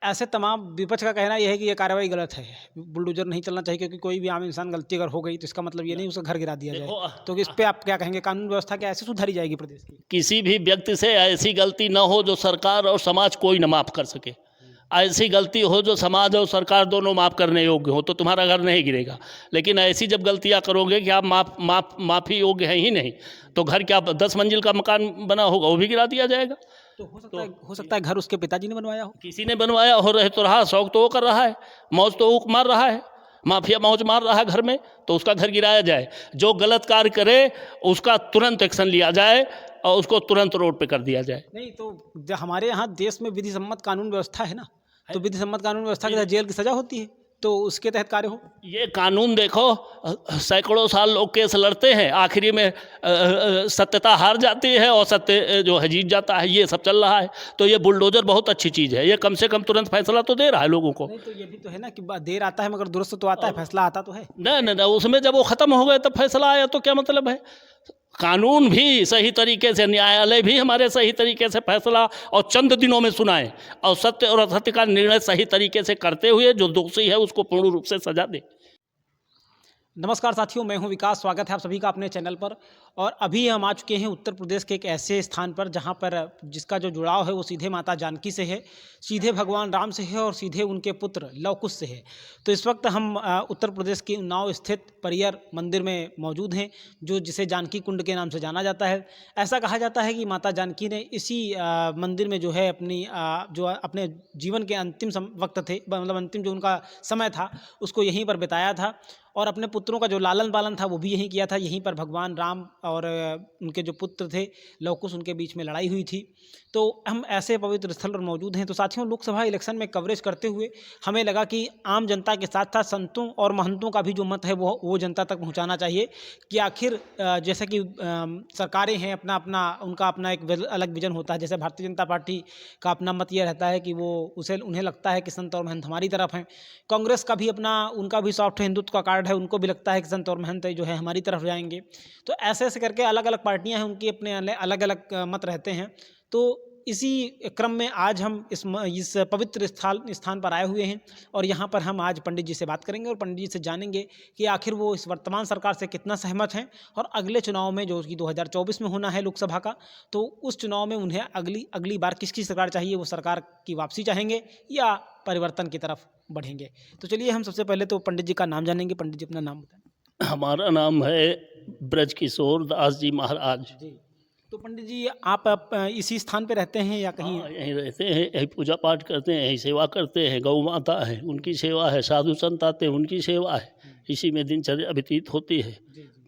ऐसे तमाम विपक्ष का कहना यह है कि ये कार्रवाई गलत है, बुलडोज़र नहीं चलना चाहिए क्योंकि कोई भी आम इंसान गलती अगर हो गई तो इसका मतलब ये नहीं उसका घर गिरा दिया जाए। देखो तो इस पे आप क्या कहेंगे? कानून व्यवस्था क्या ऐसे सुधारी जाएगी प्रदेश की? किसी भी व्यक्ति से ऐसी गलती न हो जो सरकार और समाज कोई न माफ़ कर सके। ऐसी गलती हो जो समाज और सरकार दोनों माफ़ करने योग्य हो तो तुम्हारा घर नहीं गिरेगा। लेकिन ऐसी जब गलतियां करोगे कि आप माफ़ी योग्य हैं ही नहीं, तो घर क्या 10 मंजिल का मकान बना होगा वो भी गिरा दिया जाएगा। तो हो सकता है घर उसके पिताजी ने बनवाया हो। किसी ने बनवाया हो, रहे तो रहा, शौक तो वो कर रहा है, मौज तो वो मार रहा है, माफिया मौज मार रहा है घर में, तो उसका घर गिराया जाए। जो गलत कार्य करे उसका तुरंत एक्शन लिया जाए और उसको तुरंत रोड पे कर दिया जाए। नहीं तो हमारे यहाँ देश में विधि सम्मत कानून व्यवस्था है ना, तो विधि सम्मत कानून व्यवस्था के तहत जेल की सजा होती है, तो उसके तहत कार्य हो। ये कानून देखो, सैकड़ों साल लोग केस लड़ते हैं, आखिरी में सत्यता हार जाती है और सत्य जो है जीत जाता है। ये सब चल रहा है। तो ये बुलडोजर बहुत अच्छी चीज़ है, ये कम से कम तुरंत फैसला तो दे रहा है लोगों को। नहीं तो ये भी तो है ना कि देर आता है मगर दुरुस्त तो आता है, फैसला आता तो है। नहीं नहीं नहीं, उसमें जब वो ख़त्म हो गए तब फैसला आया तो क्या मतलब है। कानून भी सही तरीके से, न्यायालय भी हमारे सही तरीके से फैसला और चंद दिनों में सुनाए और सत्य और असत्य का निर्णय सही तरीके से करते हुए जो दोषी है उसको पूर्ण रूप से सजा दे। नमस्कार साथियों, मैं हूं विकास। स्वागत है आप सभी का अपने चैनल पर। और अभी हम आ चुके हैं उत्तर प्रदेश के एक ऐसे स्थान पर जहां पर जिसका जो जुड़ाव है वो सीधे माता जानकी से है, सीधे भगवान राम से है और सीधे उनके पुत्र लव कुश से है। तो इस वक्त हम उत्तर प्रदेश के उन्नाव स्थित परियर मंदिर में मौजूद हैं, जो जिसे जानकी कुंड के नाम से जाना जाता है। ऐसा कहा जाता है कि माता जानकी ने इसी मंदिर में जो है अपने जीवन के अंतिम वक्त थे, मतलब अंतिम जो उनका समय था उसको यहीं पर बिताया था और अपने पुत्रों का जो लालन पालन था वो भी यहीं किया था। यहीं पर भगवान राम और उनके जो पुत्र थे लव कुश, उनके बीच में लड़ाई हुई थी। तो हम ऐसे पवित्र स्थल पर मौजूद हैं। तो साथियों, लोकसभा इलेक्शन में कवरेज करते हुए हमें लगा कि आम जनता के साथ साथ संतों और महंतों का भी जो मत है वो जनता तक पहुंचाना चाहिए कि आखिर जैसे कि सरकारें हैं, उनका अपना एक अलग विजन होता है। जैसे भारतीय जनता पार्टी का अपना मत ये रहता है कि उन्हें लगता है कि संत और महंत हमारी तरफ हैं। कांग्रेस का भी उनका भी सॉफ्ट हिंदुत्व का कार्ड है, उनको भी लगता है कि संत और महंत जो है हमारी तरफ जाएंगे। तो ऐसे ऐसे करके अलग अलग पार्टियां हैं, उनके अपने अलग अलग मत रहते हैं। तो इसी क्रम में आज हम इस पवित्र स्थान पर आए हुए हैं और यहाँ पर हम आज पंडित जी से बात करेंगे और पंडित जी से जानेंगे कि आखिर वो इस वर्तमान सरकार से कितना सहमत हैं और अगले चुनाव में जो कि 2024 में होना है लोकसभा का, तो उस चुनाव में उन्हें अगली बार किसकी सरकार चाहिए, वो सरकार की वापसी चाहेंगे या परिवर्तन की तरफ बढ़ेंगे। तो चलिए हम सबसे पहले तो पंडित जी का नाम जानेंगे। पंडित जी अपना नाम बताएं। हमारा नाम है ब्रजकिशोर दास जी महाराज जी, तो पंडित जी आप इसी स्थान पे रहते हैं या कहीं? हाँ, यहीं रहते हैं, यहीं पूजा पाठ करते हैं, यहीं सेवा करते हैं। गौ माता है उनकी सेवा है, साधु संत आते हैं उनकी सेवा है, इसी में दिनचर्या व्यतीत होती है।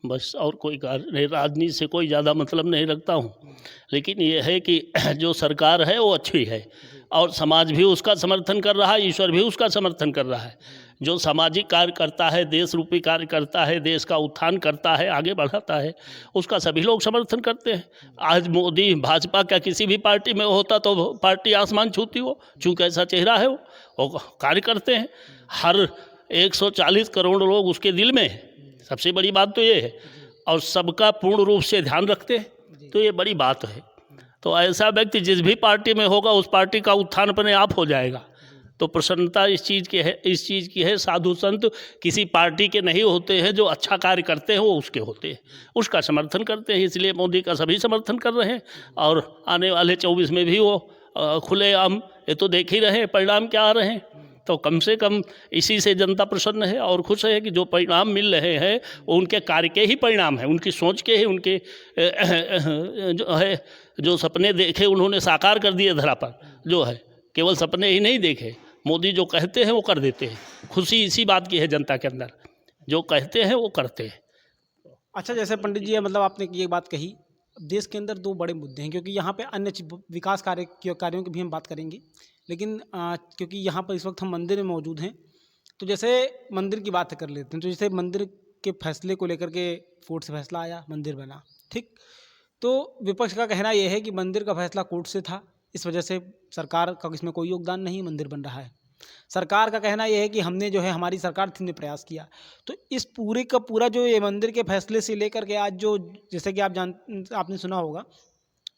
बस और कोई कार्य नहीं, राजनीति से कोई ज़्यादा मतलब नहीं रखता हूँ। लेकिन ये है कि जो सरकार है वो अच्छी है और समाज भी उसका समर्थन कर रहा है, ईश्वर भी उसका समर्थन कर रहा है। जो सामाजिक कार्य करता है, देश रूपी कार्य करता है, देश का उत्थान करता है, आगे बढ़ाता है, उसका सभी लोग समर्थन करते हैं। आज मोदी भाजपा का किसी भी पार्टी में होता तो पार्टी आसमान छूती हो, चूँकि ऐसा चेहरा है वो कार्य करते हैं। हर 140 करोड़ लोग उसके दिल में है, सबसे बड़ी बात तो ये है, और सबका पूर्ण रूप से ध्यान रखते हैं, तो ये बड़ी बात है। तो ऐसा व्यक्ति जिस भी पार्टी में होगा उस पार्टी का उत्थान अपने आप हो जाएगा। तो प्रसन्नता इस चीज़ की है। साधु संत किसी पार्टी के नहीं होते हैं, जो अच्छा कार्य करते हैं वो उसके होते हैं, उसका समर्थन करते हैं। इसलिए मोदी का सभी समर्थन कर रहे हैं और आने वाले 24 में भी वो खुलेआम, ये तो देख ही रहे हैं परिणाम क्या आ रहे हैं। तो कम से कम इसी से जनता प्रसन्न है और खुश है कि जो परिणाम मिल रहे हैं वो उनके कार्य के ही परिणाम है, उनकी सोच के ही, उनके जो है जो सपने देखे उन्होंने साकार कर दिए धरा पर। जो है केवल सपने ही नहीं देखे, मोदी जो कहते हैं वो कर देते हैं। खुशी इसी बात की है जनता के अंदर, जो कहते हैं वो करते हैं। अच्छा, जैसे पंडित जी मतलब आपने ये बात कही, देश के अंदर दो बड़े मुद्दे हैं, क्योंकि यहाँ पे अन्य विकास कार्यों की भी हम बात करेंगे, लेकिन क्योंकि यहाँ पर इस वक्त हम मंदिर में मौजूद हैं, तो जैसे मंदिर की बात कर लेते हैं। तो जैसे मंदिर के फैसले को लेकर के कोर्ट से फैसला आया, मंदिर बना, ठीक। तो विपक्ष का कहना यह है कि मंदिर का फैसला कोर्ट से था, इस वजह से सरकार का इसमें कोई योगदान नहीं, मंदिर बन रहा है। सरकार का कहना यह है कि हमने जो है, हमारी सरकार थी ने प्रयास किया। तो इस पूरे का पूरा जो ये मंदिर के फैसले से लेकर के आज जो, जैसे कि आपने सुना होगा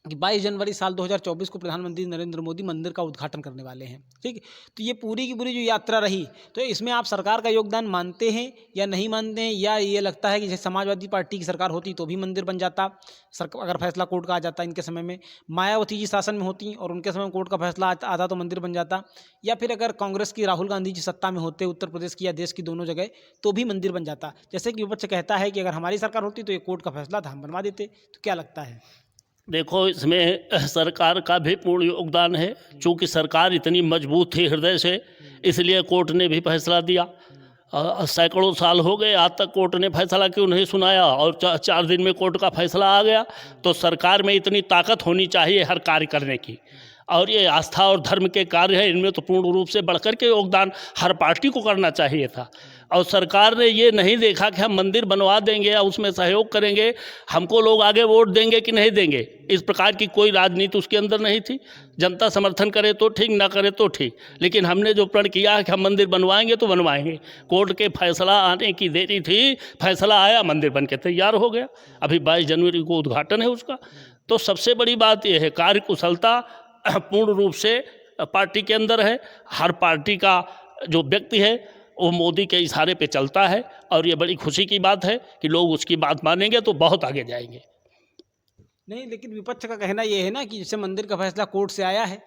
कि 22 जनवरी साल 2024 को प्रधानमंत्री नरेंद्र मोदी मंदिर का उद्घाटन करने वाले हैं। ठीक, तो ये पूरी की पूरी जो यात्रा रही, तो इसमें आप सरकार का योगदान मानते हैं या नहीं मानते हैं, या ये लगता है कि जैसे समाजवादी पार्टी की सरकार होती तो भी मंदिर बन जाता, अगर फैसला कोर्ट का आ जाता इनके समय में, मायावती जी शासन में होती और उनके समय में कोर्ट का फैसला आता तो मंदिर बन जाता, या फिर अगर कांग्रेस की राहुल गांधी जी सत्ता में होते उत्तर प्रदेश की या देश की दोनों जगह तो भी मंदिर बन जाता। जैसे कि विपक्ष कहता है कि अगर हमारी सरकार होती तो ये कोर्ट का फैसला था, हम बनवा देते। तो क्या लगता है? देखो, इसमें सरकार का भी पूर्ण योगदान है। चूँकि सरकार इतनी मजबूत थी हृदय से, इसलिए कोर्ट ने भी फैसला दिया। सैकड़ों साल हो गए, आज तक कोर्ट ने फैसला क्यों नहीं सुनाया, और 4 दिन में कोर्ट का फैसला आ गया। तो सरकार में इतनी ताकत होनी चाहिए हर कार्य करने की, और ये आस्था और धर्म के कार्य है, इनमें तो पूर्ण रूप से बढ़कर के योगदान हर पार्टी को करना चाहिए था। और सरकार ने ये नहीं देखा कि हम मंदिर बनवा देंगे या उसमें सहयोग करेंगे, हमको लोग आगे वोट देंगे कि नहीं देंगे, इस प्रकार की कोई राजनीति उसके अंदर नहीं थी। जनता समर्थन करे तो ठीक, ना करे तो ठीक, लेकिन हमने जो प्रण किया कि हम मंदिर बनवाएंगे तो बनवाएंगे। कोर्ट के फैसला आने की देरी थी, फैसला आया, मंदिर बन के तैयार हो गया। अभी 22 जनवरी को उद्घाटन है उसका। तो सबसे बड़ी बात यह है, कार्यकुशलता पूर्ण रूप से पार्टी के अंदर है। हर पार्टी का जो व्यक्ति है वो मोदी के इशारे पे चलता है, और ये बड़ी खुशी की बात है कि लोग उसकी बात मानेंगे तो बहुत आगे जाएंगे। नहीं, लेकिन विपक्ष का कहना ये है ना कि जैसे मंदिर का फैसला कोर्ट से आया है,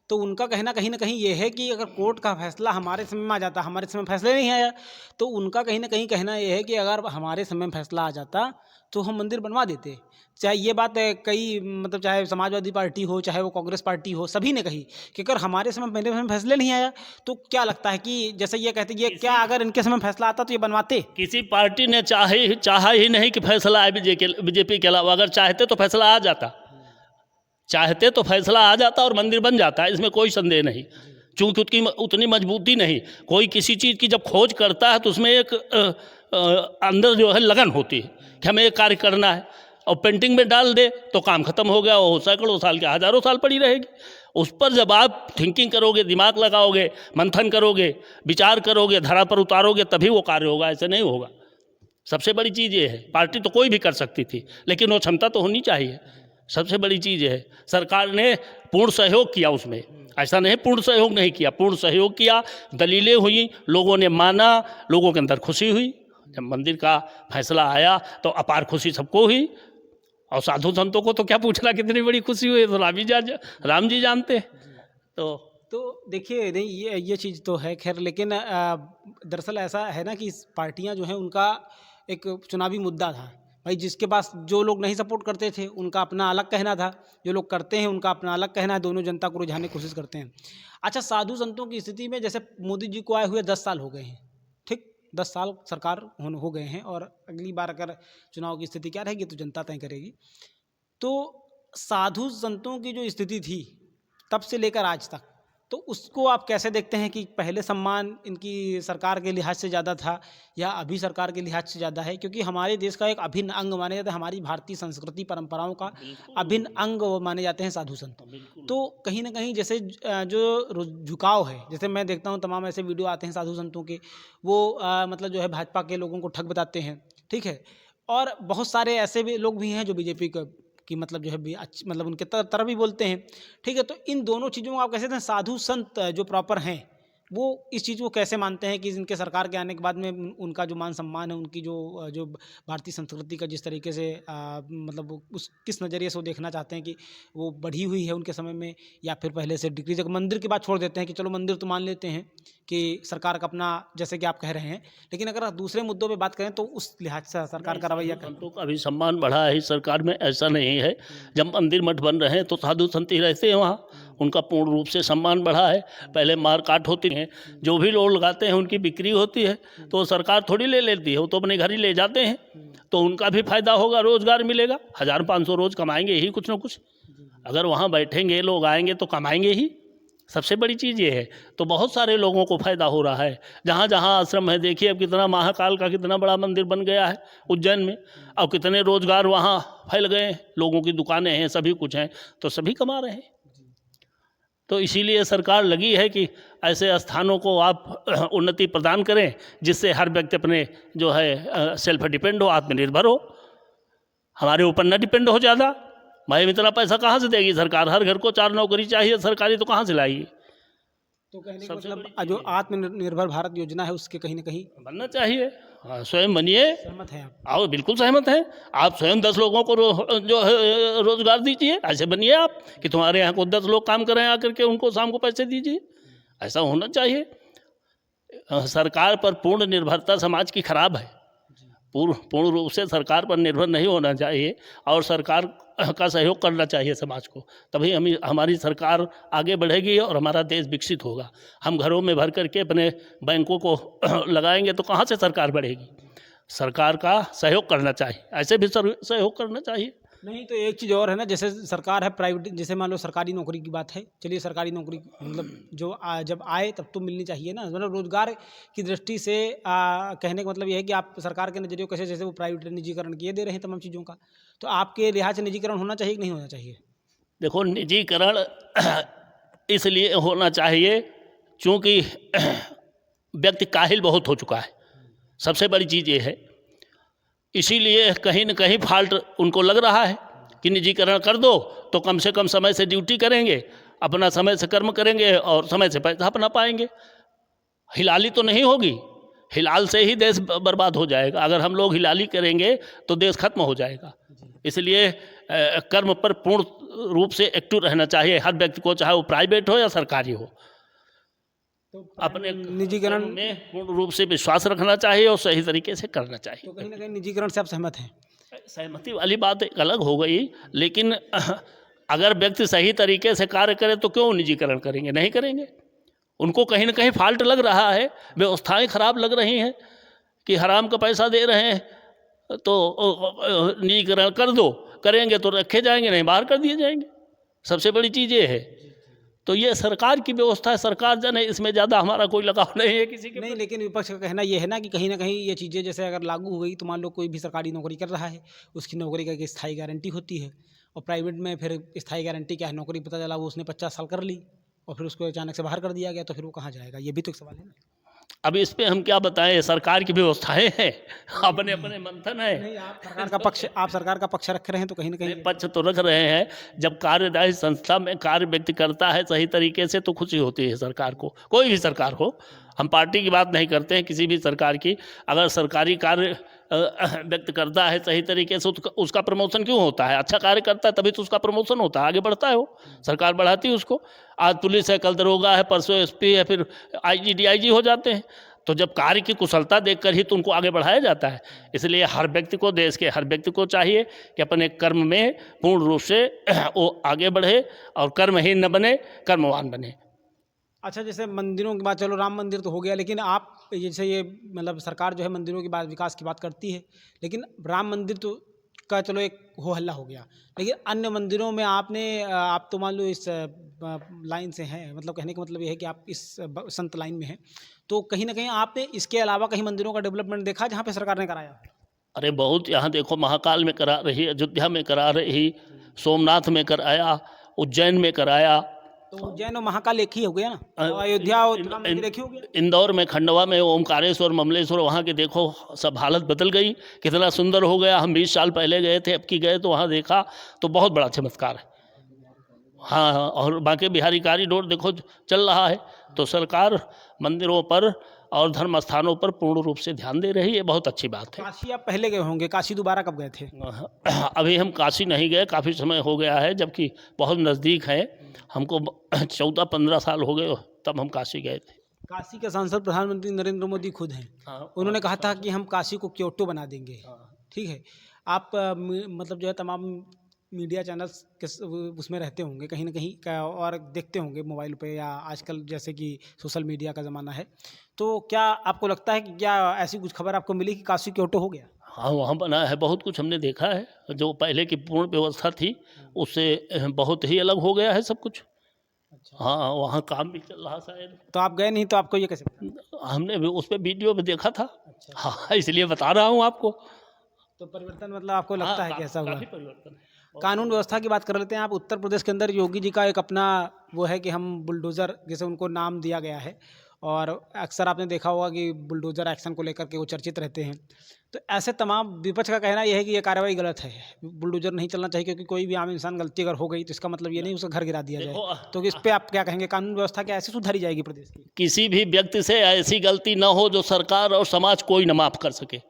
तो उनका कहना कहीं ना कहीं ये है कि अगर कोर्ट का फैसला हमारे समय में आ जाता, हमारे समय फैसला नहीं आया, तो उनका कहीं ना कहीं कहना ये है कि अगर हमारे समय में फैसला आ जाता तो हम मंदिर बनवा देते। चाहे ये बात कई मतलब चाहे समाजवादी पार्टी हो, चाहे वो कांग्रेस पार्टी हो, सभी ने कही कि अगर हमारे समय मेरे समय फैसले नहीं आया, तो क्या लगता है कि जैसे ये कहते ये क्या अगर इनके समय फैसला आता तो ये बनवाते? किसी पार्टी ने चाहा ही नहीं कि फैसला आए बीजेपी के अलावा। अगर चाहते तो फैसला आ जाता, चाहते तो फैसला आ जाता और मंदिर बन जाता, इसमें कोई संदेह नहीं। चूँकि उसकी उतनी मजबूती नहीं, कोई किसी चीज़ की जब खोज करता है तो उसमें एक अंदर जो है लगन होती है कि हमें एक कार्य करना है, और पेंटिंग में डाल दे तो काम खत्म हो गया, वो सैकड़ों साल के हज़ारों साल पड़ी रहेगी। उस पर जब आप थिंकिंग करोगे, दिमाग लगाओगे, मंथन करोगे, विचार करोगे, धरा पर उतारोगे, तभी वो कार्य होगा, ऐसे नहीं होगा। सबसे बड़ी चीज़ ये है, पार्टी तो कोई भी कर सकती थी, लेकिन वो क्षमता तो होनी चाहिए। सबसे बड़ी चीज़ है सरकार ने पूर्ण सहयोग किया उसमें, ऐसा नहीं पूर्ण सहयोग नहीं किया, पूर्ण सहयोग किया। दलीलें हुई, लोगों ने माना, लोगों के अंदर खुशी हुई। जब मंदिर का फैसला आया तो अपार खुशी सबको हुई, और साधु संतों को तो क्या पूछना कितनी बड़ी खुशी हुई, तो राम जी जानते हैं। तो देखिए, नहीं ये चीज़ तो है खैर, लेकिन दरअसल ऐसा है ना कि पार्टियां जो हैं उनका एक चुनावी मुद्दा था भाई, जिसके पास जो लोग नहीं सपोर्ट करते थे उनका अपना अलग कहना था, जो लोग करते हैं उनका अपना अलग कहना है, दोनों जनता को रुझाने की कोशिश करते हैं। अच्छा, साधु संतों की स्थिति में जैसे मोदी जी को आए हुए 10 साल हो गए हैं, ठीक, 10 साल सरकार हो गए हैं, और अगली बार अगर चुनाव की स्थिति क्या रहेगी तो जनता तय करेगी। तो साधु संतों की जो स्थिति थी तब से लेकर आज तक, तो उसको आप कैसे देखते हैं कि पहले सम्मान इनकी सरकार के लिहाज से ज़्यादा था या अभी सरकार के लिहाज से ज़्यादा है? क्योंकि हमारे देश का एक अभिन्न अंग माने जाता है, हमारी भारतीय संस्कृति परंपराओं का अभिन्न अंग माने जाते हैं साधु संत। तो कहीं ना कहीं जैसे जो झुकाव है, जैसे मैं देखता हूँ तमाम ऐसे वीडियो आते हैं साधु संतों के, वो मतलब जो है भाजपा के लोगों को ठग बताते हैं, ठीक है, और बहुत सारे ऐसे भी लोग भी हैं जो बीजेपी की मतलब जो है मतलब उनके तरफ भी बोलते हैं, ठीक है। तो इन दोनों चीज़ों को आप कैसे हैं, साधु संत जो प्रॉपर हैं वो इस चीज़ को कैसे मानते हैं कि इनके सरकार के आने के बाद में उनका जो मान सम्मान है, उनकी जो भारतीय संस्कृति का जिस तरीके से मतलब उस किस नज़रिए से वो देखना चाहते हैं कि वो बढ़ी हुई है उनके समय में, या फिर पहले से डिक्रीज? मंदिर की बात छोड़ देते हैं कि चलो मंदिर तो मान लेते हैं कि सरकार का अपना, जैसे कि आप कह रहे हैं, लेकिन अगर दूसरे मुद्दों पे बात करें तो उस लिहाज से सरकार का रवैया संतों का भी सम्मान बढ़ा है सरकार में, ऐसा नहीं है। जब मंदिर मठ बन रहे हैं तो साधु संत ही रहते हैं वहाँ, उनका पूर्ण रूप से सम्मान बढ़ा है। पहले मारकाट होती है, जो भी लोग लगाते हैं उनकी बिक्री होती है, तो सरकार थोड़ी ले लेती है, वो तो अपने घर ही ले जाते हैं, तो उनका भी फायदा होगा, रोजगार मिलेगा, 1500 रोज कमाएंगे ही कुछ ना कुछ। अगर वहाँ बैठेंगे लोग आएंगे तो कमाएंगे ही, सबसे बड़ी चीज़ ये है। तो बहुत सारे लोगों को फायदा हो रहा है। जहाँ जहाँ आश्रम है, देखिए अब कितना महाकाल का कितना बड़ा मंदिर बन गया है उज्जैन में, और कितने रोजगार वहाँ फैल गए, लोगों की दुकानें हैं, सभी कुछ हैं, तो सभी कमा रहे हैं। तो इसीलिए सरकार लगी है कि ऐसे स्थानों को आप उन्नति प्रदान करें, जिससे हर व्यक्ति अपने जो है सेल्फ डिपेंड हो, आत्मनिर्भर हो, हमारे ऊपर न डिपेंड हो ज़्यादा, भाई इतना पैसा कहाँ से देगी सरकार? हर घर को 4 नौकरी चाहिए सरकारी, तो कहाँ से लाएगी? तो कहने का सबसे मतलब बड़ी जो आत्मनिर्भर भारत योजना है उसके कहीं ना कहीं बनना चाहिए। हाँ, स्वयं बनिए। सहमत हैं आप? आओ, बिल्कुल सहमत हैं। आप स्वयं 10 लोगों को जो है रोजगार दीजिए, ऐसे बनिए आप कि तुम्हारे यहाँ को 10 लोग काम करें आकर के, उनको शाम को पैसे दीजिए। ऐसा होना चाहिए। सरकार पर पूर्ण निर्भरता समाज की खराब है। पूर्ण रूप से सरकार पर निर्भर नहीं होना चाहिए और सरकार का सहयोग करना चाहिए समाज को, तभी हमारी सरकार आगे बढ़ेगी और हमारा देश विकसित होगा। हम घरों में भर करके अपने बैंकों को लगाएंगे तो कहाँ से सरकार बढ़ेगी? सरकार का सहयोग करना चाहिए, ऐसे भी सहयोग करना चाहिए। नहीं तो एक चीज़ और है ना, जैसे सरकार है प्राइवेट, जैसे मान लो सरकारी नौकरी की बात है, चलिए सरकारी नौकरी मतलब जो जब आए तब तो मिलनी चाहिए ना, मतलब रोजगार की दृष्टि से कहने का मतलब ये है कि आप सरकार के नज़रिए कैसे, जैसे वो प्राइवेट निजीकरण किए दे रहे हैं तमाम चीज़ों का, तो आपके लिहाज से निजीकरण होना चाहिए कि नहीं होना चाहिए? देखो, निजीकरण इसलिए होना चाहिए क्योंकि व्यक्ति काहिल बहुत हो चुका है, सबसे बड़ी चीज़ ये है। इसीलिए कहीं न कहीं फॉल्ट उनको लग रहा है कि निजीकरण कर दो तो कम से कम समय से ड्यूटी करेंगे, अपना समय से कर्म करेंगे और समय से पैसा अपना पाएंगे। हिलाली तो नहीं होगी, हिलाल से ही देश बर्बाद हो जाएगा। अगर हम लोग हिलाली करेंगे तो देश खत्म हो जाएगा। इसलिए कर्म पर पूर्ण रूप से एक्टिव रहना चाहिए हर व्यक्ति को, चाहे वो प्राइवेट हो या सरकारी हो। तो अपने निजीकरण कर्म में पूर्ण रूप से विश्वास रखना चाहिए और सही तरीके से करना चाहिए। तो कहीं ना कहीं निजीकरण से आप सहमत हैं? सहमति वाली बात एक अलग हो गई, लेकिन अगर व्यक्ति सही तरीके से कार्य करे तो क्यों निजीकरण करेंगे? नहीं करेंगे। उनको कहीं ना कहीं फॉल्ट लग रहा है, व्यवस्थाएं खराब लग रही हैं कि हराम का पैसा दे रहे हैं तो निजीकरण कर दो, करेंगे तो रखे जाएंगे, नहीं बाहर कर दिए जाएंगे। सबसे बड़ी चीज़ ये है। तो ये सरकार की व्यवस्था है, सरकार जन है, इसमें ज़्यादा हमारा कोई लगाव नहीं है किसी के। नहीं, लेकिन विपक्ष का कहना ये है ना कि कहीं ना कहीं ये चीज़ें जैसे अगर लागू हो गई तो मान लो कोई भी सरकारी नौकरी कर रहा है, उसकी नौकरी का एक स्थायी गारंटी होती है, और प्राइवेट में फिर स्थायी गारंटी क्या है, नौकरी पता चला वो उसने 50 साल कर ली और फिर उसको अचानक से बाहर कर दिया गया, तो फिर वो कहाँ जाएगा? ये भी तो एक सवाल है ना। अब इस पे हम क्या बताएं, सरकार की व्यवस्थाएं हैं, अपने अपने मंथन है। नहीं, आप सरकार का पक्ष रख रहे हैं तो कहीं ना कहीं पक्ष तो रख रहे हैं। जब कार्यदायी संस्था में कार्य व्यक्ति करता है सही तरीके से तो खुशी होती है सरकार को, कोई भी सरकार हो। हम पार्टी की बात नहीं करते हैं, किसी भी सरकार की। अगर सरकारी कार्य व्यक्त करता है सही तरीके से तो उसका प्रमोशन क्यों होता है? अच्छा कार्य करता है तभी तो उसका प्रमोशन होता है, आगे बढ़ता है वो, सरकार बढ़ाती है उसको। आज पुलिस है, कल दरोगा है, परसों एसपी है, फिर आईजी डीआईजी हो जाते हैं। तो जब कार्य की कुशलता देखकर ही तो उनको आगे बढ़ाया जाता है। इसलिए हर व्यक्ति को, देश के हर व्यक्ति को चाहिए कि अपने कर्म में पूर्ण रूप से वो आगे बढ़े और कर्महीन न बने, कर्मवान बने। अच्छा, जैसे मंदिरों की बात, चलो राम मंदिर तो हो गया, लेकिन आप जैसे ये मतलब सरकार जो है मंदिरों की बात, विकास की बात करती है, लेकिन राम मंदिर तो का चलो एक हो हल्ला हो गया, लेकिन अन्य मंदिरों में आप तो मान लो इस लाइन से हैं, मतलब कहने का मतलब ये है कि आप इस संत लाइन में हैं, तो कहीं ना कहीं आपने इसके अलावा कहीं मंदिरों का डेवलपमेंट देखा जहाँ पे सरकार ने कराया? अरे बहुत, यहाँ देखो महाकाल में करा रही, अयोध्या में करा रही, सोमनाथ में कराया, उज्जैन में कराया। तो उज्जैन और महाकाल एक ही हो गया ना, अयोध्या और राम मंदिर एक ही हो गया। इंदौर में, खंडवा में ओमकारेश्वर, ममलेश्वर, वहाँ के देखो सब हालत बदल गई, कितना सुंदर हो गया। हम 20 साल पहले गए थे, अब की गए तो वहाँ देखा तो बहुत बड़ा चमत्कार है। हाँ, और बाकी बिहारी कॉरिडोर देखो चल रहा है। तो सरकार मंदिरों पर और धर्म स्थानों पर पूर्ण रूप से ध्यान दे रही है, बहुत अच्छी बात है। काशी आप पहले गए होंगे, काशी दोबारा कब गए थे? अभी हम काशी नहीं गए, काफ़ी समय हो गया है, जबकि बहुत नज़दीक है हमको। 14-15 साल हो गए तब हम काशी गए थे। काशी के सांसद प्रधानमंत्री नरेंद्र मोदी खुद हैं। उन्होंने कहा था कि हम काशी को क्योटो बना देंगे। ठीक है, आप मतलब जो है तमाम मीडिया चैनल्स के उसमें रहते होंगे कहीं ना कहीं, और देखते होंगे मोबाइल पे या आजकल जैसे कि सोशल मीडिया का ज़माना है, तो क्या आपको लगता है कि क्या ऐसी कुछ खबर आपको मिली कि काशी क्योटो हो गया? हाँ, वहाँ बना है, बहुत कुछ हमने देखा है। जो पहले की पूर्ण व्यवस्था थी उससे बहुत ही अलग हो गया है सब कुछ। अच्छा। हाँ, वहाँ काम भी चल रहा शायद। तो आप गए नहीं तो आपको ये कैसे पता? हमने भी उस पर वीडियो में देखा था। अच्छा। हाँ, इसलिए बता रहा हूँ आपको। तो परिवर्तन मतलब आपको लगता है कि ऐसा हुआ? काफी परिवर्तन है। कानून व्यवस्था की बात कर लेते हैं। आप उत्तर प्रदेश के अंदर योगी जी का एक अपना वो है कि हम बुलडोज़र, जैसे उनको नाम दिया गया है, और अक्सर आपने देखा होगा कि बुलडोज़र एक्शन को लेकर के वो चर्चित रहते हैं। तो ऐसे तमाम विपक्ष का कहना ये है कि ये कार्रवाई गलत है, बुलडोज़र नहीं चलना चाहिए, क्योंकि कोई भी आम इंसान गलती अगर हो गई तो इसका मतलब ये नहीं उसका घर गिरा दिया जाए। देखो तो इस पे आप क्या कहेंगे, कानून व्यवस्था क्या ऐसे सुधारी जाएगी प्रदेश की? किसी भी व्यक्ति से ऐसी गलती न हो जो सरकार और समाज कोई न माफ़ कर सके।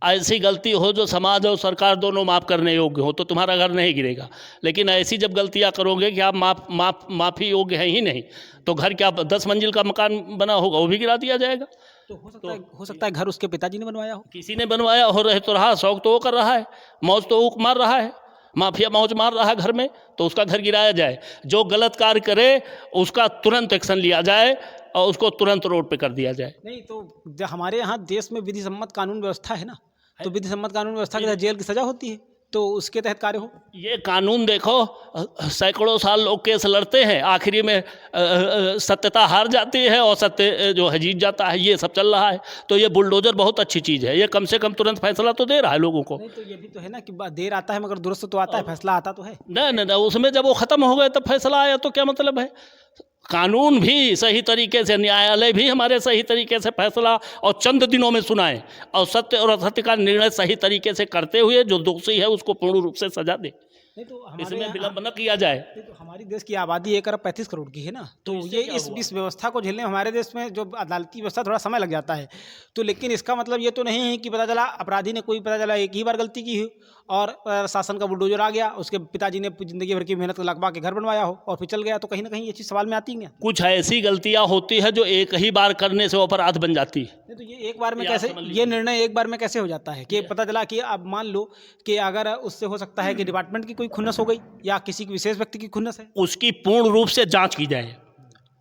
ऐसी गलती हो जो समाज और सरकार दोनों माफ़ करने योग्य हो तो तुम्हारा घर नहीं गिरेगा। लेकिन ऐसी जब गलतियां करोगे कि आप माफ़ी योग्य हैं ही नहीं, तो घर क्या 10 मंजिल का मकान बना होगा वो भी गिरा दिया जाएगा। तो हो सकता है घर उसके पिताजी ने बनवाया हो। किसी ने बनवाया हो, रहे तो रहा, शौक तो वो कर रहा है, मौज तो वो मार रहा है, माफिया मौज मार रहा है घर में, तो उसका घर गिराया जाए। जो गलत कार्य करे उसका तुरंत एक्शन लिया जाए और उसको तुरंत रोड पे कर दिया जाए। नहीं तो हमारे यहाँ देश में विधि सम्मत कानून व्यवस्था है ना, तो विधि सम्मत कानून व्यवस्था के तहत जेल की सजा होती है, तो उसके तहत कार्य हो। ये कानून देखो, सैकड़ों साल लोग केस लड़ते हैं, आखिरी में सत्यता हार जाती है और सत्य जो है जीत जाता है। ये सब चल रहा है। तो ये बुलडोजर बहुत अच्छी चीज़ है, ये कम से कम तुरंत फैसला तो दे रहा है लोगों को। नहीं तो ये भी तो है ना कि देर आता है मगर दुरुस्त तो आता है, फैसला आता तो है। नहीं, उसमें जब वो ख़त्म हो गए तब फैसला आया तो क्या मतलब है। कानून भी सही तरीके से, न्यायालय भी हमारे सही तरीके से फैसला और चंद दिनों में सुनाए और सत्य और असत्य का निर्णय सही तरीके से करते हुए जो दोषी है उसको पूर्ण रूप से सजा दे। नहीं तो इसमें विलंब न किया जाए। नहीं तो हमारी देश की आबादी 1,35 करोड़ की है ना, तो ये इस व्यवस्था को झेलने में हमारे देश में जो अदालती व्यवस्था थोड़ा समय लग जाता है। तो लेकिन इसका मतलब ये तो नहीं है कि पता चला अपराधी ने पता चला एक ही बार गलती की हो और शासन का बुलडोजर आ गया, उसके पिताजी ने जिंदगी भर की मेहनत लगवा के घर बनवाया हो और फिर चल गया, तो कहीं ना कहीं ये चीज़ सवाल में आती है। कुछ ऐसी गलतियां होती है जो एक ही बार करने से अपराध बन जाती है। नहीं तो ये एक बार में कैसे, ये निर्णय एक बार में कैसे हो जाता है कि पता चला कि अब मान लो कि अगर उससे हो सकता है कि डिपार्टमेंट की कोई खुन्नस हो गई या किसी विशेष व्यक्ति की खुन्नस है, उसकी पूर्ण रूप से जांच की जाए,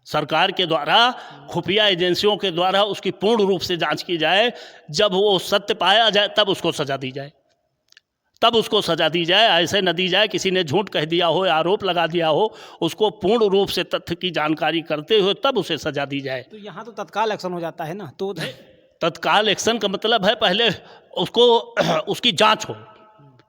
सरकार के द्वारा, खुफिया एजेंसियों के द्वारा उसकी पूर्ण रूप से जांच की जाए। जब वो सत्य पाया जाए तब उसको सजा दी जाए, तब उसको सजा दी जाए। ऐसे न दी जाए किसी ने झूठ कह दिया हो, आरोप लगा दिया हो, उसको पूर्ण रूप से तथ्य की जानकारी करते हुए तब उसे सजा दी जाए। तो यहाँ तो तत्काल एक्शन हो जाता है ना। तो तत्काल एक्शन का मतलब है पहले उसको उसकी जांच हो,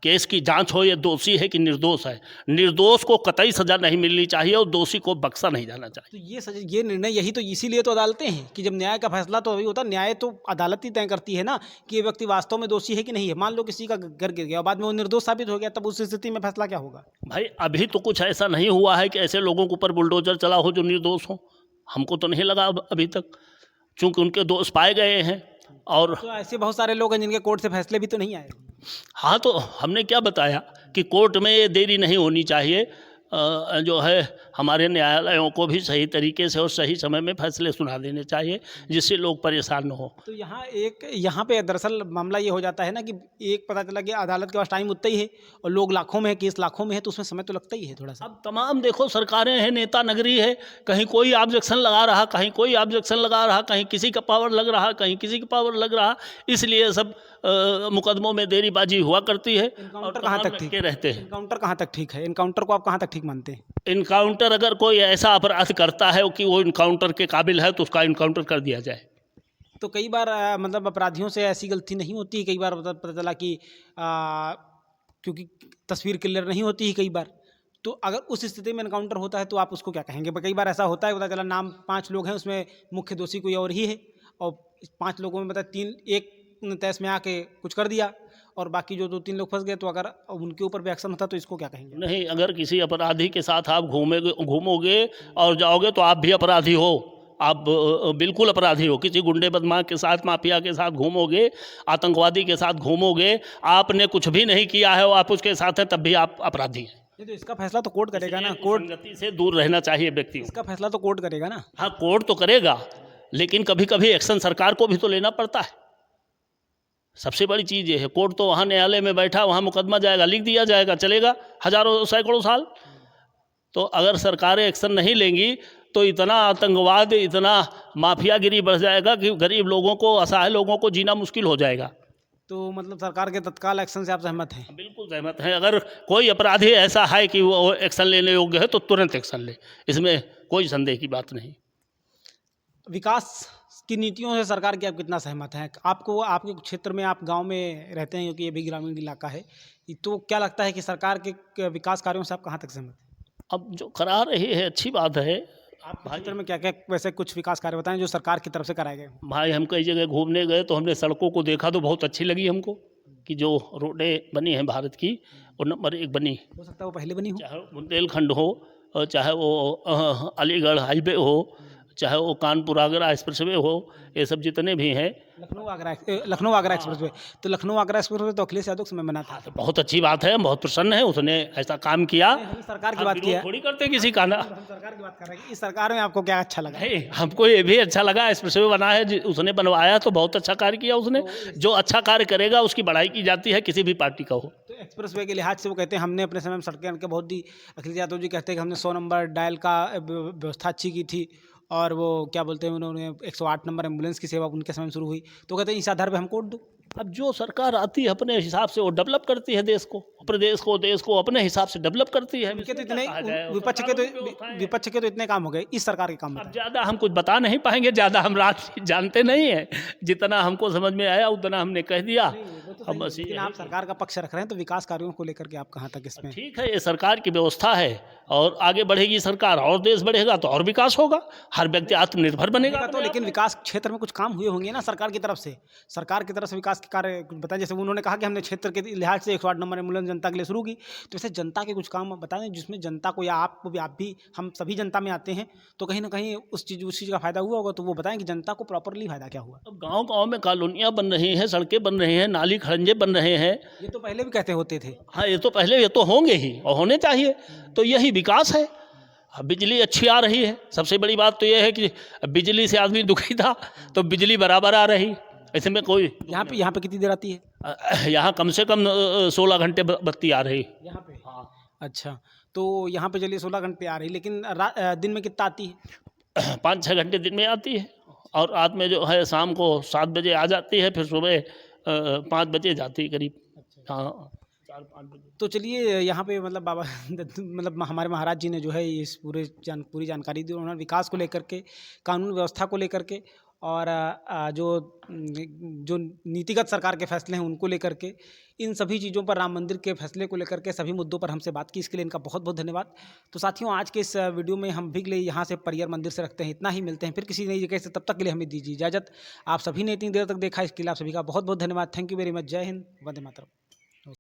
केस की जांच हो, ये दोषी है कि निर्दोष है। निर्दोष को कतई सजा नहीं मिलनी चाहिए और दोषी को बख्शा नहीं जाना चाहिए। तो ये निर्णय यही तो इसीलिए तो अदालतें हैं कि जब न्याय का फैसला तो अभी होता, न्याय तो अदालत ही तय करती है ना कि ये व्यक्ति वास्तव में दोषी है कि नहीं है। मान लो किसी का घर गिर गया और बाद में वो निर्दोष साबित हो गया, तब उस स्थिति में फैसला क्या होगा? भाई अभी तो कुछ ऐसा नहीं हुआ है कि ऐसे लोगों के ऊपर बुलडोजर चला हो जो निर्दोष हो, हमको तो नहीं लगा अभी तक, चूँकि उनके दोष पाए गए हैं। और तो ऐसे बहुत सारे लोग हैं जिनके कोर्ट से फैसले भी तो नहीं आए। हाँ, तो हमने क्या बताया कि कोर्ट में ये देरी नहीं होनी चाहिए, जो है हमारे न्यायालयों को भी सही तरीके से और सही समय में फैसले सुना देने चाहिए जिससे लोग परेशान न हो। तो यहाँ पे दरअसल मामला ये हो जाता है ना कि एक पता चला कि अदालत के पास टाइम उतना ही है और लोग लाखों में है, केस लाखों में है, तो उसमें समय तो लगता ही है थोड़ा सा। अब तमाम देखो सरकारें हैं, नेता नगरी है, कहीं कोई ऑब्जेक्शन लगा रहा, कहीं कोई ऑब्जेक्शन लगा रहा, कहीं किसी का पावर लग रहा, कहीं किसी का पावर लग रहा, इसलिए सब मुकदमों में देरीबाजी हुआ करती है। इनकाउंटर कहाँ तक ठीक रहते हैं? इनकाउंटर कहाँ तक ठीक है? इनकाउंटर को आप कहाँ तक ठीक मानते हैं? इनकाउंटर अगर कोई ऐसा अपराध करता है कि वो इनकाउंटर के काबिल है तो उसका इनकाउंटर कर दिया जाए। तो कई बार मतलब अपराधियों से ऐसी गलती नहीं होती, कई बार पता चला कि क्योंकि तस्वीर क्लियर नहीं होती है कई बार, तो अगर उस स्थिति में इनकाउंटर होता है तो आप उसको क्या कहेंगे? कई बार ऐसा होता है, पता चला नाम 5 लोग हैं, उसमें मुख्य दोषी कोई और ही है और 5 लोगों में मतलब एक तैस में आके कुछ कर दिया और बाकी जो 2-3 लोग फंस गए, तो अगर उनके ऊपर भी एक्शन होता तो इसको क्या कहेंगे? नहीं, अगर किसी अपराधी के साथ आप घूमोगे और जाओगे तो आप भी अपराधी हो, आप बिल्कुल अपराधी हो। किसी गुंडे बदमाश के साथ, माफिया के साथ घूमोगे, आतंकवादी के साथ घूमोगे, आपने कुछ भी नहीं किया है और आप उसके साथ हैं, तब भी आप अपराधी हैं। नहीं तो इसका फैसला तो कोर्ट करेगा ना। कोर्ट संगति से दूर रहना चाहिए व्यक्ति को। इसका फैसला तो कोर्ट करेगा ना। हाँ, कोर्ट तो करेगा, लेकिन कभी कभी एक्शन सरकार को भी तो लेना पड़ता है। सबसे बड़ी चीज़ ये है, कोर्ट तो वहाँ न्यायालय में बैठा, वहाँ मुकदमा जाएगा, लिख दिया जाएगा, चलेगा हजारों सैकड़ों साल। तो अगर सरकारें एक्शन नहीं लेंगी तो इतना आतंकवाद, इतना माफियागिरी बढ़ जाएगा कि गरीब लोगों को, असहाय लोगों को जीना मुश्किल हो जाएगा। तो मतलब सरकार के तत्काल एक्शन से आप सहमत हैं? बिल्कुल सहमत हैं। अगर कोई अपराधी ऐसा है कि वो एक्शन लेने योग्य है तो तुरंत एक्शन ले, इसमें कोई संदेह की बात नहीं। विकास की नीतियों से सरकार की आप कितना सहमत हैं? आपको, आपके क्षेत्र में, आप गांव में रहते हैं क्योंकि ये भी ग्रामीण इलाका है, तो क्या लगता है कि सरकार के विकास कार्यों से आप कहाँ तक सहमत हैं? अब जो करा रही है अच्छी बात है, आपके क्षेत्र में क्या क्या वैसे कुछ विकास कार्य बताएं जो सरकार की तरफ से कराए गए? भाई हम कई जगह घूमने गए तो हमने सड़कों को देखा तो बहुत अच्छी लगी हमको कि जो रोडें बनी हैं भारत की वो नंबर 1 बनी। हो सकता है वो पहले बनी हो। चाहे वो बुंदेलखंड हो और चाहे वो अलीगढ़ हाईवे हो, चाहे वो कानपुर आगरा एक्सप्रेसवे हो, ये सब जितने भी हैं। लखनऊ आगरा एक्सप्रेस वे, तो लखनऊ आगरा एक्सप्रेस वे तो अखिलेश यादव के समय बना था। तो बहुत अच्छी बात है, हम बहुत प्रसन्न है उसने ऐसा काम किया। हम सरकार की बात की है, थोड़ी करते किसी का ना। हम सरकार की बात कर रहे हैं। इस सरकार में आपको क्या अच्छा लगा? नहीं, हमको ये भी अच्छा लगा एक्सप्रेसवे बना है, उसने बनवाया तो बहुत अच्छा कार्य किया उसने। जो अच्छा कार्य करेगा उसकी बड़ाई की जाती है, किसी भी पार्टी का हो। तो एक्सप्रेस वे के लिहाज से वो कहते हैं हमने अपने समय में सड़कें के बहुत दी। अखिलेश यादव जी कहते हैं कि हमने 100 नंबर डायल का व्यवस्था अच्छी की थी, और वो क्या बोलते हैं उन्होंने 108 नंबर एम्बुलेंस की सेवा उनके समय में शुरू हुई। तो कहते हैं इस आधार पे हम वोट दो। अब जो सरकार आती है अपने हिसाब से वो डेवलप करती है देश को, प्रदेश को, देश को अपने हिसाब से डेवलप करती है। उनके तो इतने विपक्ष के तो इतने काम हो गए, इस सरकार के काम अब ज़्यादा हम कुछ बता नहीं पाएंगे, ज़्यादा हम राजनीति जानते नहीं हैं। जितना हमको समझ में आया उतना हमने कह दिया। अब बस लेकिन आप सरकार का पक्ष रख रहे हैं, तो विकास कार्यों को लेकर के आप कहाँ तक इसमें? ठीक है, ये सरकार की व्यवस्था है और आगे बढ़ेगी सरकार और देश बढ़ेगा तो और विकास होगा, हर व्यक्ति आत्मनिर्भर बनेगा। तो लेकिन विकास क्षेत्र में कुछ काम हुए होंगे ना सरकार की तरफ से? सरकार की तरफ से विकास के कार्य कुछ बताएं। जैसे उन्होंने कहा कि हमने क्षेत्र के लिहाज से 108 नंबर एम्बुलेंस जनता के लिए शुरू की, तो वैसे जनता के कुछ काम बताएं जिसमें जनता को, या आपको भी, आप भी, हम सभी जनता में आते हैं, तो कहीं ना कहीं उस चीज़ का फायदा हुआ होगा, तो वो बताएं कि जनता को प्रॉपरली फायदा क्या हुआ। अब गाँव गाँव में कॉलोनियाँ बन रही हैं, सड़कें बन रही हैं, नाली खड़ंजे बन रहे हैं। ये तो पहले भी कहते होते थे। हाँ, ये तो पहले, ये तो होंगे ही और होने चाहिए। तो यही विकास है। अब बिजली अच्छी आ रही है, सबसे बड़ी बात तो ये है कि बिजली से आदमी दुखी था तो बिजली बराबर आ रही। ऐसे में कोई यहाँ पे कितनी देर आती है? यहाँ कम से कम 16 घंटे बत्ती आ रही यहाँ पे। हाँ। अच्छा, तो यहाँ पे चलिए 16 घंटे आ रही, लेकिन दिन में कितना आती है? 5-6 घंटे दिन में आती है और रात में जो है शाम को 7 बजे आ जाती है, फिर सुबह 5 बजे जाती है करीब। हाँ, 4-5 बजे। तो चलिए यहाँ पे मतलब बाबा मतलब हमारे महाराज जी ने जो है इस पूरी जानकारी दी। उन्होंने विकास को लेकर के, कानून व्यवस्था को लेकर के, और जो नीतिगत सरकार के फैसले हैं उनको लेकर के, इन सभी चीज़ों पर, राम मंदिर के फैसले को लेकर के, सभी मुद्दों पर हमसे बात की। इसके लिए इनका बहुत बहुत धन्यवाद। तो साथियों, आज के इस वीडियो में हम भी यहाँ से परियर मंदिर से रखते हैं इतना ही। मिलते हैं फिर किसी नई जगह से, तब तक के लिए हमें दीजिए इजाज़त। आप सभी ने इतनी देर तक देखा, इसके लिए आप सभी का बहुत बहुत धन्यवाद। Thank you very much. जय हिंद, वंदे मातरम।